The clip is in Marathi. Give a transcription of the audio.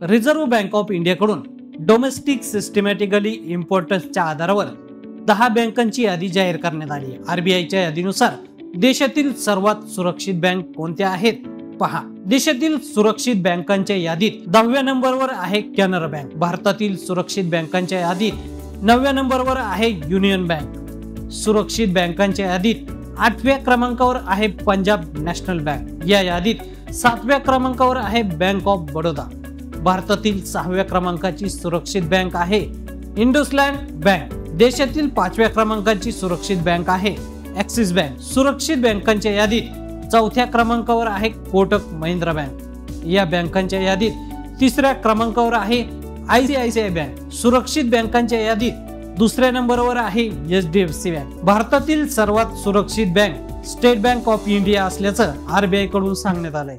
रिझर्व्ह बँक ऑफ इंडियाकडून डोमेस्टिक सिस्टमॅटिकली इम्पॉर्टन्सच्या आधारावर 10 बँकांची यादी जाहीर करण्यात आली आहे। आरबीआयच्या यादीनुसार देशातील सर्वात सुरक्षित बँक कोणत्या आहेत पहा। देशातील सुरक्षित बँकांच्या यादीत 10व्या नंबरवर आहे कॅनरा बँक। भारतातील सुरक्षित बँकांच्या यादीत 9व्या नंबरवर आहे युनियन बँक। सुरक्षित बँकांच्या यादीत 8व्या क्रमांकावर आहे पंजाब नॅशनल बँक। या यादीत 7व्या क्रमांकावर आहे बँक ऑफ बडोदा। भारतातील 6व्या क्रमांकाची सुरक्षित बँक आहे इंडसलँड बँक। देशातील 5व्या क्रमांकाची सुरक्षित बँक आहे ॲक्सिस बँक। सुरक्षित बँकांच्या यादीत 4थ्या क्रमांकावर आहे कोटक महिंद्रा बँक। या बँकांच्या यादीत 3ऱ्या क्रमांकावर आहे आयसीआयसीआय बँक। सुरक्षित बँकांच्या यादीत 2ऱ्या नंबरवर आहे एचडीएफसी बँक। भारतातील सर्वात सुरक्षित bank state bank of India असल्याचं आरबीआय कडून सांगण्यात आलंय।